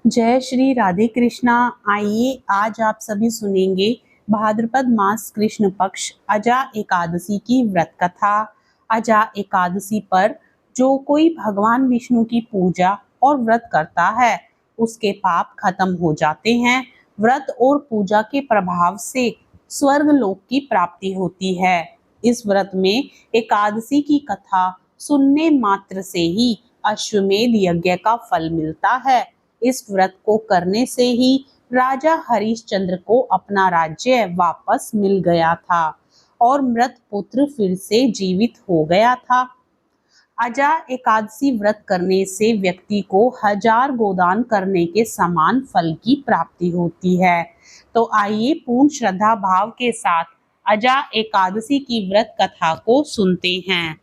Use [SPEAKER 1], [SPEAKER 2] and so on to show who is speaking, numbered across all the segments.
[SPEAKER 1] जय श्री राधे कृष्णा। आइए आज आप सभी सुनेंगे भाद्रपद मास कृष्ण पक्ष अजा एकादशी की व्रत कथा। अजा एकादशी पर जो कोई भगवान विष्णु की पूजा और व्रत करता है उसके पाप खत्म हो जाते हैं। व्रत और पूजा के प्रभाव से स्वर्ग लोक की प्राप्ति होती है। इस व्रत में एकादशी की कथा सुनने मात्र से ही अश्वमेध यज्ञ का फल मिलता है। इस व्रत को करने से ही राजा हरिश्चंद्र को अपना राज्य वापस मिल गया था और मृत पुत्र फिर से जीवित हो गया था। अजा एकादशी व्रत करने से व्यक्ति को 1000 गोदान करने के समान फल की प्राप्ति होती है। तो आइए पूर्ण श्रद्धा भाव के साथ अजा एकादशी की व्रत कथा को सुनते हैं।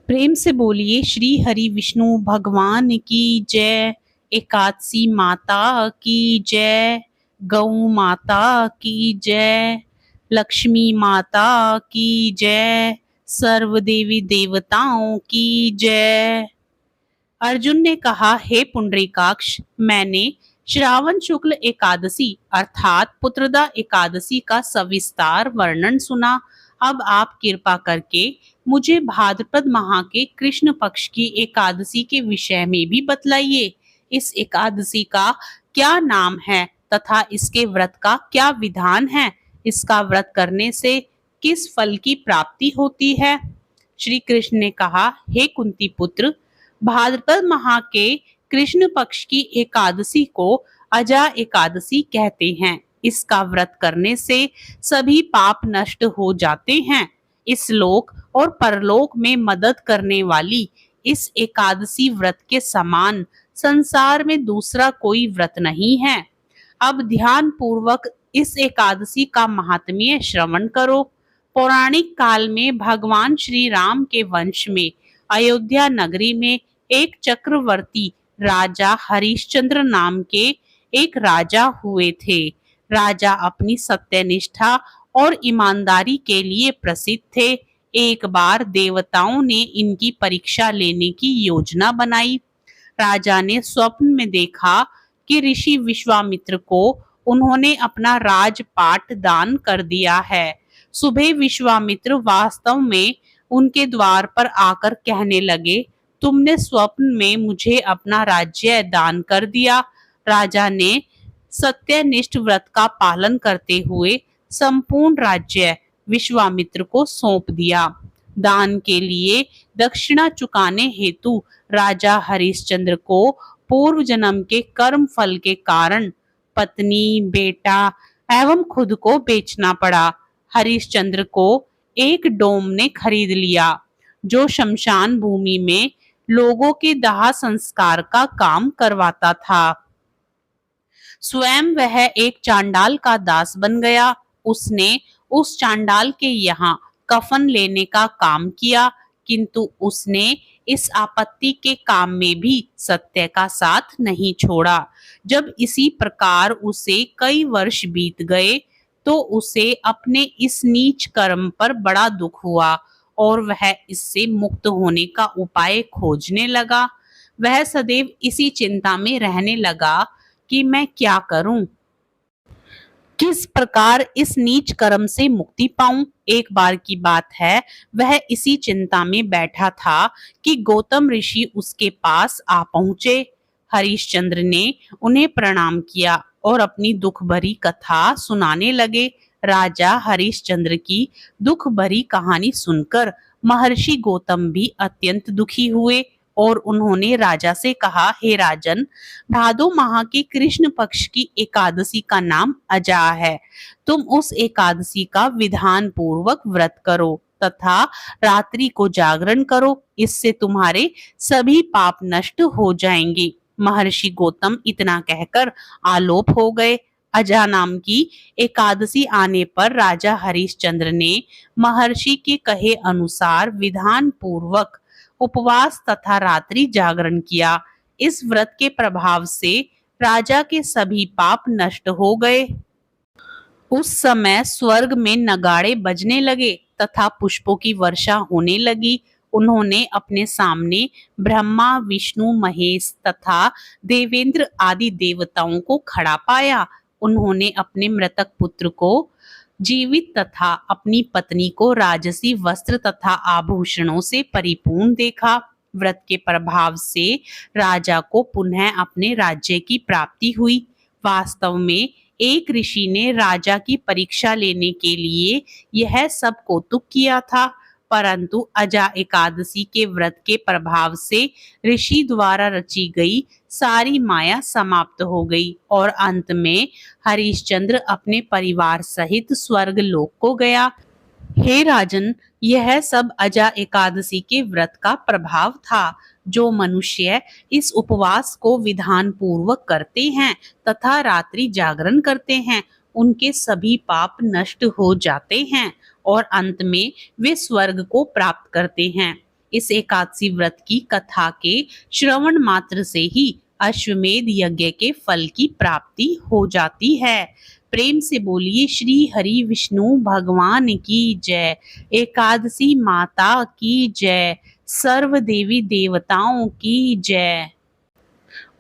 [SPEAKER 1] प्रेम से बोलिए श्री हरि विष्णु भगवान की जय। एकादशी माता की जय। गौ माता की जय। लक्ष्मी माता की जय। सर्व देवी देवताओं की जय। अर्जुन ने कहा, हे पुंडरीकाक्ष, मैंने श्रावण शुक्ल एकादशी अर्थात पुत्रदा एकादशी का सविस्तार वर्णन सुना। अब आप कृपा करके मुझे भाद्रपद माह के कृष्ण पक्ष की एकादशी के विषय में भी बतलाइए। इस एकादशी का क्या नाम है तथा इसके व्रत का क्या विधान है? इसका व्रत करने से किस फल की प्राप्ति होती है? श्री कृष्ण ने कहा, हे कुंती पुत्र, भाद्रपद माह के कृष्ण पक्ष की एकादशी को अजा एकादशी कहते हैं। इसका व्रत करने से सभी पाप नष्ट हो जाते हैं। इस लोक और परलोक में मदद करने वाली इस एकादशी व्रत के समान संसार में दूसरा कोई व्रत नहीं है। अब ध्यान पूर्वक इस एकादशी का महात्म्य श्रवण करो। पौराणिक काल में भगवान श्री राम के वंश में अयोध्या नगरी में एक चक्रवर्ती राजा हरिश्चंद्र नाम के एक राजा हुए थे। राजा अपनी सत्यनिष्ठा और ईमानदारी के लिए प्रसिद्ध थे। एक बार देवताओं ने इनकी परीक्षा लेने की योजना बनाई। राजा ने स्वप्न में देखा कि ऋषि विश्वामित्र को उन्होंने अपना राजपाट दान कर दिया है। सुबह विश्वामित्र वास्तव में उनके द्वार पर आकर कहने लगे, तुमने स्वप्न में मुझे अपना राज्य दान कर दिया। राजा ने सत्यनिष्ठ व्रत का पालन करते हुए संपूर्ण राज्य विश्वामित्र को सौंप दिया। दान के लिए दक्षिणा चुकाने हेतु राजा हरिश्चंद्र को पूर्व जन्म के कर्म फल के कारण पत्नी, बेटा एवं खुद को बेचना पड़ा। हरिश्चंद्र को एक डोम ने खरीद लिया जो शमशान भूमि में लोगों के दाह संस्कार का काम करवाता था। स्वयं वह एक चांडाल का दास बन गया। उसने उस चांडाल के यहाँ कफन लेने का काम किया, किंतु उसने इस आपत्ति के काम में भी सत्य का साथ नहीं छोड़ा। जब इसी प्रकार उसे कई वर्ष बीत गए तो उसे अपने इस नीच कर्म पर बड़ा दुख हुआ और वह इससे मुक्त होने का उपाय खोजने लगा। वह सदैव इसी चिंता में रहने लगा कि मैं क्या करूं, किस प्रकार इस नीच कर्म से मुक्ति पाऊं। एक बार की बात है, वह इसी चिंता में बैठा था कि गौतम ऋषि उसके पास आ पहुंचे। हरिश्चंद्र ने उन्हें प्रणाम किया और अपनी दुख भरी कथा सुनाने लगे। राजा हरिश्चंद्र की दुख भरी कहानी सुनकर महर्षि गौतम भी अत्यंत दुखी हुए और उन्होंने राजा से कहा, हे राजन, भादो माह की कृष्ण पक्ष की एकादशी का नाम अजा है। तुम उस एकादशी का विधान पूर्वक व्रत करो तथा रात्रि को जागरण करो। इससे तुम्हारे सभी पाप नष्ट हो जाएंगे। महर्षि गौतम इतना कहकर आलोप हो गए। अजा नाम की एकादशी आने पर राजा हरिश्चंद्र ने महर्षि के कहे अनुसार विधान पूर्वक उपवास तथा रात्रि जागरण किया। इस व्रत के प्रभाव से राजा के सभी पाप नष्ट हो गए। उस समय स्वर्ग में नगाड़े बजने लगे तथा पुष्पों की वर्षा होने लगी। उन्होंने अपने सामने ब्रह्मा, विष्णु, महेश तथा देवेंद्र आदि देवताओं को खड़ा पाया। उन्होंने अपने मृतक पुत्र को जीवित तथा अपनी पत्नी को राजसी वस्त्र तथा आभूषणों से परिपूर्ण देखा। व्रत के प्रभाव से राजा को पुनः अपने राज्य की प्राप्ति हुई। वास्तव में एक ऋषि ने राजा की परीक्षा लेने के लिए यह सब कौतुक किया था, परंतु अजा एकादशी के व्रत के प्रभाव से ऋषि द्वारा रची गई सारी माया समाप्त हो गई और अंत में हरिश्चंद्र अपने परिवार सहित स्वर्ग लोक को गया। हे राजन, यह सब अजा एकादशी के व्रत का प्रभाव था। जो मनुष्य इस उपवास को विधान पूर्वक करते हैं तथा रात्रि जागरण करते हैं, उनके सभी पाप नष्ट हो जाते हैं और अंत में वे स्वर्ग को प्राप्त करते हैं। इस एकादशी व्रत की कथा के श्रवण मात्र से ही अश्वमेध यज्ञ के फल की प्राप्ति हो जाती है। प्रेम से बोलिए श्री हरि विष्णु भगवान की जय। एकादशी माता की जय। सर्व देवी देवताओं की जय।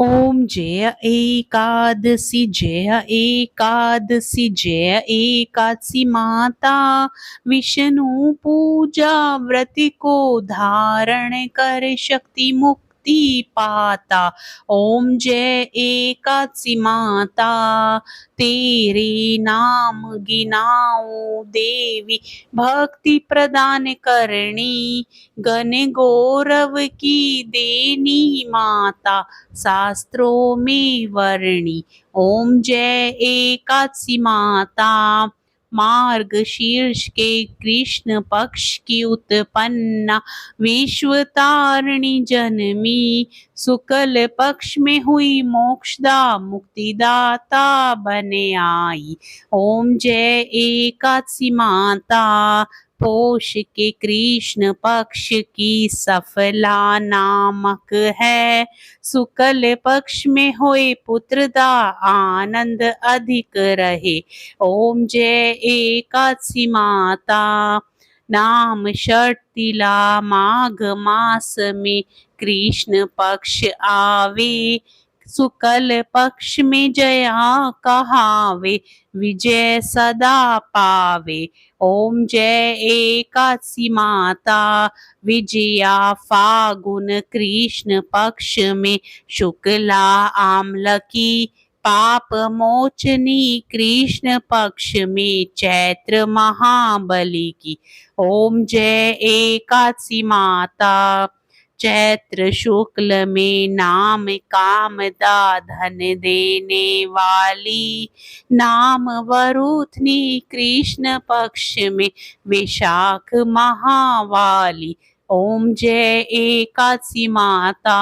[SPEAKER 1] ओम जय एकादशी, जय एकादशी, जय एकादशी माता। विष्णु पूजा व्रत को धारण कर शक्ति मुक्ति पाता। ओम जय एकादशी माता, तेरे नाम गिनाऊं देवी, भक्ति प्रदान करनी, गण गौरव की देनी माता, शास्त्रों में वर्णी। ओम जय एकादशी माता। मार्ग शीर्ष के कृष्ण पक्ष की उत्पन्ना, विश्व तारिणी जनमी, शुक्ल पक्ष में हुई मोक्षदा, मुक्तिदाता बने आई। ओम जय एकादशी माता। पोष के कृष्ण पक्ष की सफला नामक है, शुक्ल पक्ष में होए पुत्रदा, आनंद अधिक रहे। ओम जय एकादशी माता। नाम षटतिला माघ मास में कृष्ण पक्ष आवे, शुक्ल पक्ष में जया कहावे, विजय सदा पावे। ओम जय एकादशी माता। विजया फागुन कृष्ण पक्ष में शुक्ला आमलकी, पाप मोचनी कृष्ण पक्ष में चैत्र महाबली की। ओम जय एकादशी माता। चैत्र शुक्ल में नाम कामदा, धन देने वाली, नाम वरुथनी कृष्ण पक्ष में वैशाख महावाली। ओम जय एकादशी माता।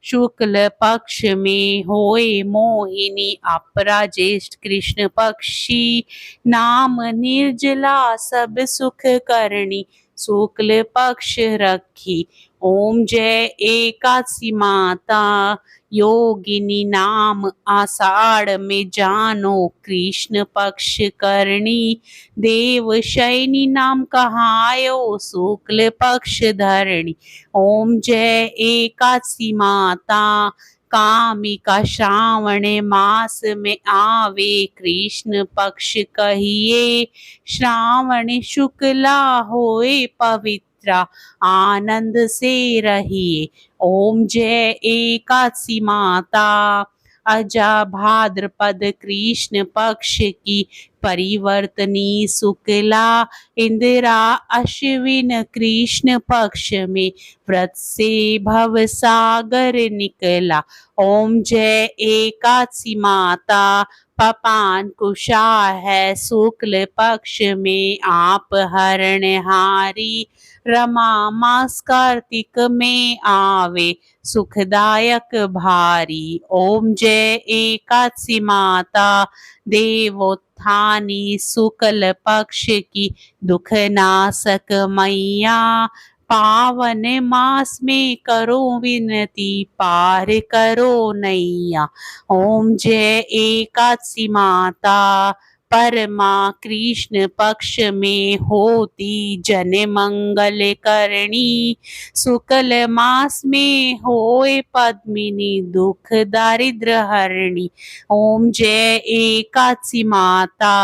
[SPEAKER 1] शुक्ल पक्ष में होए मोहिनी, अपरा ज्येष्ठ कृष्ण पक्षी, नाम निर्जला सब सुख करणी, शुक्ल पक्ष रखी। ओम जय एकादशी माता। योगिनी नाम आषाढ़ में जानो, कृष्ण पक्ष करणी, देव शयनी नाम कहायो, शुक्ल पक्ष धरणी। ओम जय एकादशी माता। कामिका श्रावण मास में आवे, कृष्ण पक्ष कहिए, श्रावण शुक्ला होए पवित्रा, आनंद से रहिए। ओम जय एकादशी माता। अजा भाद्रपद कृष्ण पक्ष की परिवर्तनी शुक्ला, इंदिरा अश्विन कृष्ण पक्ष में व्रत से भव सागर निकला। ओम जय एकादशी माता। पपान कुशा है शुक्ल पक्ष में आप हरणहारी, रमा मास कार्तिक में आवे, सुखदायक भारी। ओम जय एकादशी माता। देवोत्थानी शुक्ल पक्ष की दुख नाशक मैया, पावन मास में करो विनती, पार करो नैया। ओम जय एकादशी माता। परमा कृष्ण पक्ष में होती जन मंगल करणी, शुक्ल मास में होए पद्मिनी दुख दारिद्र हरणी। ओम जय एकादशी माता।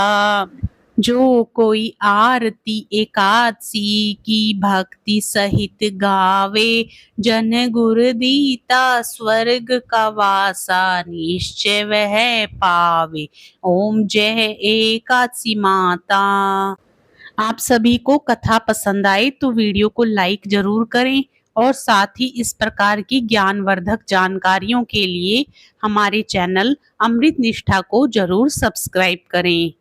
[SPEAKER 1] जो कोई आरती एकादशी की भक्ति सहित गावे, जन गुरु दीता स्वर्ग का वासा निश्चय वह पावे। ओम जय एकादशी माता। आप सभी को कथा पसंद आए तो वीडियो को लाइक जरूर करें और साथ ही इस प्रकार की ज्ञानवर्धक जानकारियों के लिए हमारे चैनल अमृत निष्ठा को जरूर सब्सक्राइब करें।